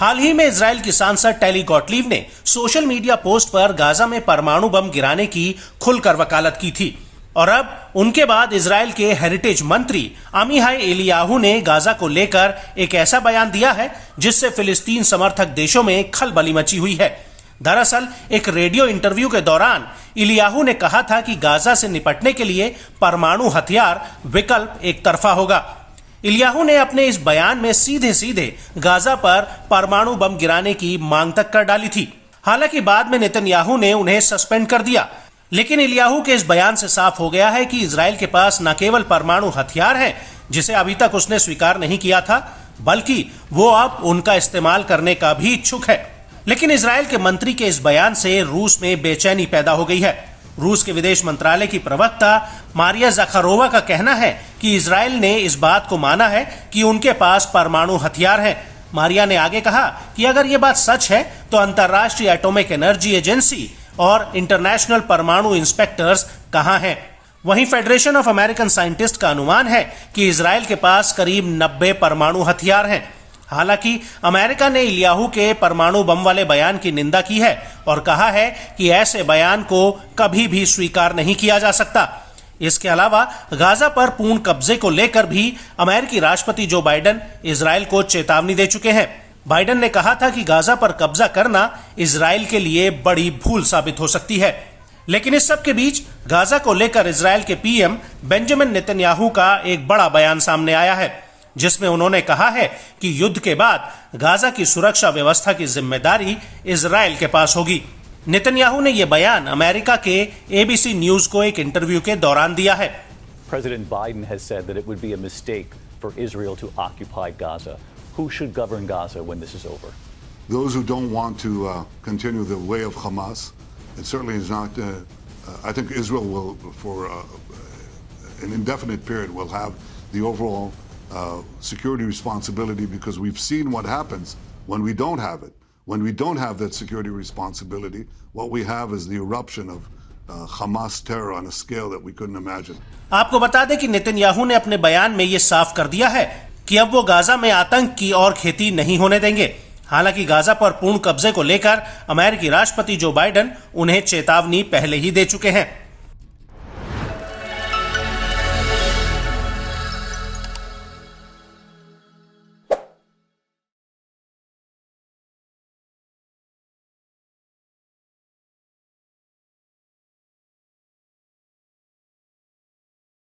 हाल ही में इजराइल की सांसद टेली गॉटलीव ने सोशल मीडिया पोस्ट पर गाजा में परमाणु बम गिराने की खुलकर वकालत की थी और अब उनके बाद इजराइल के हेरिटेज मंत्री अमीहाई एलियाहू ने गाजा को लेकर एक ऐसा बयान दिया है जिससे फिलिस्तीन समर्थक देशों में खलबली मची हुई है। दरअसल एक रेडियो इंटरव्यू के दौरान एलियाहू ने कहा था कि गाजा से निपटने के लिए परमाणु हथियार विकल्प एक तरफा होगा। एलियाहू ने अपने इस बयान में सीधे सीधे गाजा पर परमाणु बम गिराने की मांग तक कर डाली थी। हालांकि बाद में नेतन्याहू ने उन्हें सस्पेंड कर दिया, लेकिन एलियाहू के इस बयान से साफ हो गया है कि इजराइल के पास न केवल परमाणु हथियार हैं, जिसे अभी तक उसने स्वीकार नहीं किया था, बल्कि वो अब उनका इस्तेमाल करने का भी इच्छुक है। लेकिन इजराइल के मंत्री के इस बयान से रूस में बेचैनी पैदा हो गई है। रूस के विदेश मंत्रालय की प्रवक्ता मारिया ज़खारोवा का कहना है कि इजराइल ने इस बात को माना है कि उनके पास परमाणु हथियार हैं। मारिया ने आगे कहा कि अगर ये बात सच है तो अंतर्राष्ट्रीय एटॉमिक एनर्जी एजेंसी और इंटरनेशनल परमाणु इंस्पेक्टर्स कहां हैं? वहीं फेडरेशन ऑफ अमेरिकन साइंटिस्ट का अनुमान है कि इजराइल के पास करीब 90 परमाणु हथियार हैं। हालांकि अमेरिका ने एलियाहू के परमाणु बम वाले बयान की निंदा की है और कहा है कि ऐसे बयान को कभी भी स्वीकार नहीं किया जा सकता। इसके अलावा गाजा पर पूर्ण कब्जे को लेकर भी अमेरिकी राष्ट्रपति जो बाइडेन इजराइल को चेतावनी दे चुके हैं। बाइडेन ने कहा था कि गाजा पर कब्जा करना इजराइल के लिए बड़ी भूल साबित हो सकती है। लेकिन इस सब के बीच गाजा को लेकर इजराइल के पीएम बेंजामिन नेतन्याहू का एक बड़ा बयान सामने आया है, जिसमें उन्होंने कहा है कि युद्ध के बाद गाजा की सुरक्षा व्यवस्था की जिम्मेदारी इजराइल के पास होगी। नेतन्याहू ने यह बयान अमेरिका के एबीसी न्यूज को एक इंटरव्यू के दौरान दिया है। President Biden has said that it would be a mistake for Israel to occupy Gaza. Who should govern Gaza when this is over? Those who don't want to continue the way of Hamas. It certainly is not. I think Israel will, for an indefinite period, will have the overall security responsibility, because we've seen what happens when we don't have it. When we don't have that security responsibility, what we have is the eruption of Hamas terror on a scale that we couldn't imagine. आपको बता दें कि Netanyahu ने अपने बयान में ये साफ कर दिया है कि अब वो गाजा में आतंक की और खेती नहीं होने देंगे। हालांकि गाजा पर पूर्ण कब्जे को लेकर अमेरिकी राष्ट्रपति जो बाइडेन उन्हें चेतावनी पहले ही दे चुके हैं।